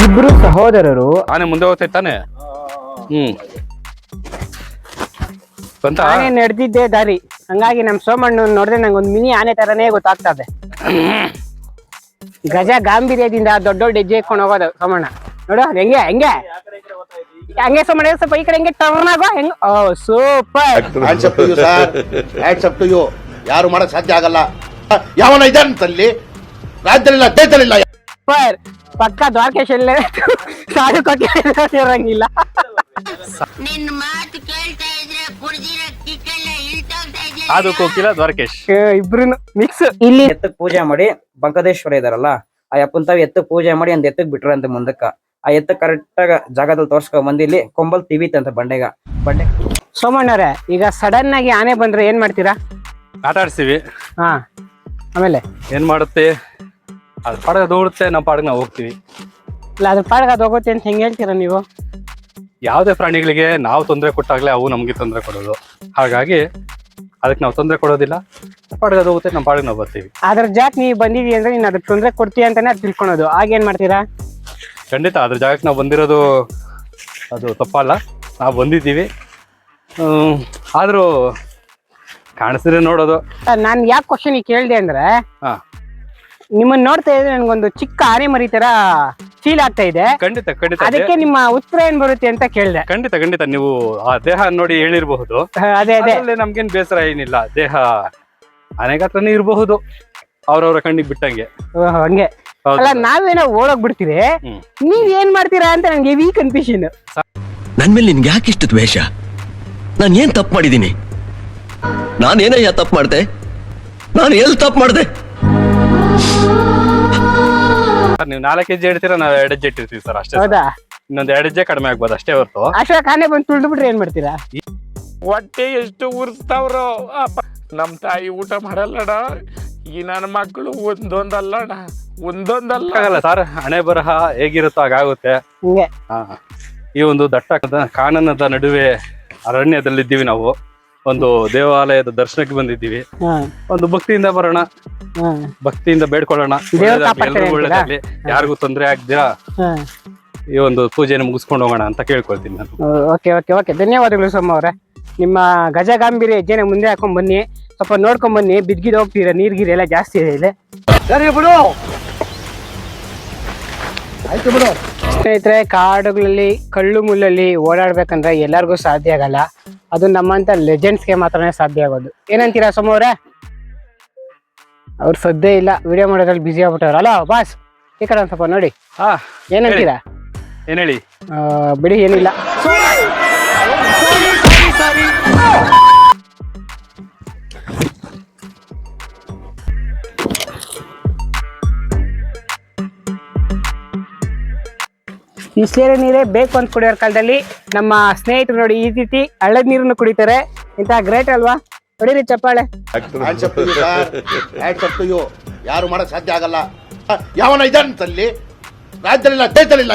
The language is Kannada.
ಇಬ್ರು ಸಹೋದರರು. ಆನೆ ಮುಂದೆ ಹೋಗ್ತೈತಾನೆ. ಬಂತ ಆನೆ ನಡೆದಿದ್ದೆ ದಾರಿ, ಹಂಗಾಗಿ ನಮ್ ಸೋಮಣ್ಣ ನೋಡಿದ್ರೆ ನಂಗೆ ಒಂದು ಮಿನಿ ಆನೆ ತರನೇ ಗೊತ್ತಾಗ್ತದೆ. ಗಜ ಗಾಂಭೀರ್ಯದಿಂದ ದೊಡ್ಡ ದೊಡ್ಡ ಹೆಜ್ಜೆ ಇಟ್ಕೊಂಡು ಹೋಗೋದು ಸೋಮಣ್ಣ. ನೋಡು ಹೆಂಗೆ ಹೆಂಗೆ ಹಂಗೆ ಸೋಮಣ್ಣ ಸ್ವಲ್ಪ ಈ ಕಡೆ ಹೆಂಗೆ ಟರ್ನ್ ಆಗೋ ಹೆಂಗ. ಓ ಸೂಪರ್. ಯಾರು ಮಾಡಕ್ ಸಾಧ್ಯ ಆಗಲ್ಲ. ಯಾವನ ಇದಂತಲ್ಲಿ ರಾಜ್ಯದಲ್ಲಿಲ್ಲ ದೇಶದಲ್ಲಿಲ್ಲ. ಸೂಪರ್. ಪಕ್ಕ ದ್ವಾರಕೇಶ್ ಎಲ್ಲೇ ಸಾಡು ಇರಂಗಿಲ್ಲ. ನಿನ್ನ ಮಾತು ಕೇಳ್ತಾ ಇದ್ರೆ ಕುಡ್ದಿರ ಕಿಕ್ಕೆಲ್ಲ ಇಳ್ತೋಗ್ತಾ ಇದೆ. ಅದು ಕೋಕಿಲ ದ್ವಾರಕೇಶ್ ಇಬ್ರು ಮಿಕ್ಸ್. ಇಲ್ಲಿ ಎತ್ತಕ್ ಪೂಜೆ ಮಾಡಿ ಬಂಕದೇಶ್ವರ ಇದಾರಲ್ಲ, ಆ ಅಪ್ಪನ್ ತಾವ್ ಎತ್ತಕ್ ಪೂಜೆ ಮಾಡಿ ಒಂದ್ ಎತ್ತಕ್ ಬಿಟ್ರಂತೆ ಮುಂದಕ್ಕ. ಆ ಎತ್ತಕ್ ಕರೆಕ್ಟ್ ಆಗ ಜಾಗದಲ್ಲಿ ತೋರ್ಸ್ಕೊಂಡ್ ಬಂದಿಲ್ಲಿ ಕೊಂಬಲ್ ತಿವಿತಂತ ಬಂಡೆ. ಸೋಮಣ್ಣವ್ರೆ, ಈಗ ಸಡನ್ ಆಗಿ ಆನೆ ಬಂದ್ರೆ ಏನ್ ಮಾಡ್ತೀರಾ? ಆಟ ಆಡ್ಸ್ತೀವಿ. ಹಾ, ಆಮೇಲೆ ಏನ್ ಮಾಡುತ್ತೆ, ಅದು ಪಾಡಗ ದೋಡುತ್ತೆ, ನಮ್ಮ ಪಾಡಗ್ ನಾವು ಹೋಗ್ತೀವಿ. ಇಲ್ಲ ಅದ್ರ ಪಾಡಗ ಅದು ಹೋಗುತ್ತೆ ಅಂತ ಹೆಂಗ್ ಹೇಳ್ತೀರಾ ನೀವು? ಯಾವುದೇ ಪ್ರಾಣಿಗಳಿಗೆ ನಾವು ತೊಂದರೆ ಕೊಟ್ಟಾಗ್ಲೇ ಅವು ನಮ್ಗೆ ತೊಂದರೆ ಕೊಡೋದು. ಹಾಗಾಗಿ ಅದಕ್ಕೆ ನಾವು ತೊಂದರೆ ಕೊಡೋದಿಲ್ಲ. ಪಾಡಗ ಅದು ಹೋಗುತ್ತೆ, ನಮ್ಮ ಪಾಡಗ್ ನಾವು ಬರ್ತೀವಿ. ಅದ್ರ ಜಾಕ್ ನೀವು ಬಂದಿದೀವಿ ಅಂದ್ರೆ ನೀನ್ ಅದಕ್ಕೆ ತೊಂದರೆ ಕೊಡ್ತೀಯ ಅಂತಾನೆ ಅದು ತಿಳ್ಕೊಳೋದು. ಆಗೇನ್ ಮಾಡ್ತೀರಾ? ಖಂಡಿತ ಅದ್ರ ಜಾಗಕ್ಕೆ ನಾವು ಬಂದಿರೋದು ಅದು ತಪ್ಪಲ್ಲ, ನಾವು ಬಂದಿದ್ದೀವಿ. ಆದ್ರೂ ಕಾಣಿಸಿದ್ರೆ ನೋಡೋದು. ನಾನ್ ಯಾಕೆ ಕ್ವಶನ್ ಕೇಳ್ದೆ ಅಂದ್ರೆ, ಹಾ, ನಿಮ್ಮನ್ನ ನೋಡ್ತಾ ಇದ್ರೆ ನನ್ಗೊಂದು ಚಿಕ್ಕ ಆನೆ ಮರಿ ತರ ಫೀಲ್ ಆಗ್ತಾ ಇದೆ. ಖಂಡಿತ ಖಂಡಿತ ಅದಕ್ಕೆ ನಿಮ್ಮ ಉತ್ತರ ಏನ್ ಬರುತ್ತೆ ಅಂತ ಕೇಳ್ದೆ. ಖಂಡಿತ ಖಂಡಿತ ನೀವು ಆ ದೇಹ ನೋಡಿ ಹೇಳಿರಬಹುದು. ಅದೇ ಅದೇ, ನಮ್ಗೇನ್ ಬೇಸರ ಏನಿಲ್ಲ. ದೇಹ ಅನೇಕತ್ರನೇ ಇರಬಹುದು, ಅವ್ರವ್ರ ಕಣ್ಣಿಗೆ ಬಿಟ್ಟಂಗೆ. ಹಂಗೆ ಅಲ್ಲ, ನಾವೇನೋ ಓಡೋಗ್ ಬಿಡ್ತೀವಿ, ನೀವ್ ಏನ್ ಮಾಡ್ತೀರಾ ಅಂತ ನನ್ಗೆ ಹೆವಿ ಕನ್ಫ್ಯೂಷನ್. ನನ್ ಮೇಲೆ ನಿನ್ಗೆ ಯಾಕೆ ಇಷ್ಟು ದ್ವೇಷ? ನಾನು ಏನ್ ತಪ್ಪು ಮಾಡಿದೀನಿ? ನಾನೇನಯ್ಯ ತಪ್ಪು ಮಾಡ್ದೆ? ನಾನು ಎಲ್ಲಿ ತಪ್ಪು ಮಾಡ್ದೆ? ನೀವು 4 ಹೆಜ್ಜೆ ಇಡ್ತೀರಾ, ನಾವು 2 ಹೆಜ್ಜೆ ಇಟ್ಟಿರ್ತೀವಿ ಸರ್, ಅಷ್ಟೇ. ಹೌದಾ? ಇನ್ನೊಂದ್ 2 ಹೆಜ್ಜೆ ಕಡಿಮೆ ಆಗ್ಬೋದು ಅಷ್ಟೇ ಹೊರತು. ಅಷ್ಟೊಂದು ಆನೆ ಬಂದು ತುಳಿದು ಬಿಟ್ರೆ ಏನ್ ಮಾಡ್ತೀರಾ? ಹೊಟ್ಟೆ ಎಷ್ಟು ಉರ್ಸ್ತಾವ್ರೋ. ನಮ್ ತಾಯಿ ಊಟ ಮಾಡಲ್ಲಡ. ಈ ನನ್ನ ಮಕ್ಕಳು ಒಂದೊಂದಲ್ಲಣ, ಒಂದೊಂದಲ್ಲ. ಆಗಲ್ಲ ಸರ್, ಹಣೆ ಬರಹ ಹೇಗಿರುತ್ತೋ ಹಾಗಾಗುತ್ತೆ. ಹಿಂಗೆ ಈ ಒಂದು ದಟ್ಟ ಕಾನನದ ನಡುವೆ ಅರಣ್ಯದಲ್ಲಿದ್ದೀವಿ ನಾವು. ಒಂದು ದೇವಾಲಯದ ದರ್ಶನಕ್ಕೆ ಬಂದಿದ್ದೀವಿ. ಒಂದು ಭಕ್ತಿಯಿಂದ ಬರೋಣ, ಭಕ್ತಿಯಿಂದ ಬೇಡ್ಕೊಳ್ಳೋಣ, ಎಲ್ರಿಗೂ ಒಳ್ಳೇದಾಗ್ಲಿ, ಯಾರಿಗೂ ತೊಂದರೆ ಆಗ್ದಿರಾ ಈ ಒಂದು ಪೂಜೆನ ಮುಗಿಸ್ಕೊಂಡು ಹೋಗೋಣ ಅಂತ ಕೇಳ್ಕೊಳ್ತೀನಿ ನಾನು. ಓಕೆ ಓಕೆ ಓಕೆ, ಧನ್ಯವಾದಗಳು ಸೋಮ ಅವ್ರೆ. ನಿಮ್ಮ ಗಜಗಾಂಭೀರ್ಯ ಹೆಜ್ಜೆನ ಮುಂದೆ ಹಾಕೊಂಡ್ ಬನ್ನಿ, ಸ್ವಲ್ಪ ನೋಡ್ಕೊಂಡ್ ಬನ್ನಿ. ಬಿದ್ಗಿದ್ ಹೋಗ್ತೀರಾ, ನೀರ್ಗಿರಿ ಎಲ್ಲ ಜಾಸ್ತಿ ಇದೆ. ಸರಿ ಬಿಡು, ಆಯ್ತು ಬಿಡು. ಸ್ನೇಹಿತರೆ, ಕಾಡುಗಳಲ್ಲಿ ಕಳ್ಳು ಮುಳ್ಳಲ್ಲಿ ಓಡಾಡ್ಬೇಕಂದ್ರೆ ಎಲ್ಲರಿಗೂ ಸಾಧ್ಯ ಆಗಲ್ಲ. ಅದು ನಮ್ಮಂತ ಲೆಜೆಂಡ್ಸ್ಗೆ ಮಾತ್ರನೇ ಸಾಧ್ಯ ಆಗೋದು. ಏನಂತೀರಾ ಸೋಮ ಅವ್ರೆ? ಅವ್ರು ಸದ್ಯ ಇಲ್ಲ, ವಿಡಿಯೋ ಮಾಡೋದ್ರಲ್ಲಿ ಬಿಸಿ ಆಗ್ಬಿಟ್ಟವ್ರು. ಅಲ್ಲ ಬಾಸ್, ಈ ಕಡೆ ಒಂದ್ ಸ್ವಲ್ಪ ನೋಡಿ. ಏನಂತೀರಾ? ಏನ್ ಹೇಳಿ? ಬಿಡಿ, ಏನಿಲ್ಲ. ಬಿಸಿಲೇರೆ ನೀರೇ ಬೇಕು ಅಂತ ಕುಡಿಯೋರ್ ಕಾಲದಲ್ಲಿ ನಮ್ಮ ಸ್ನೇಹಿತರು ನೋಡಿ ಈ ರೀತಿ ಹಳ್ಳದ ನೀರನ್ನು ಕುಡಿತಾರೆ. ಇಂತ ಗ್ರೇಟ್ ಅಲ್ವಾ? ಹೊಡೀರಿ ಚಪ್ಪಾಳೆ. ಯಾರು ಮಾಡಕ್ ಸಾಧ್ಯ ಆಗಲ್ಲ. ಯಾವನ ಇದಂತಲ್ಲಿ ರಾಜ್ಯದಲ್ಲಿಲ್ಲ ದೇಶದಲ್ಲಿಲ್ಲ.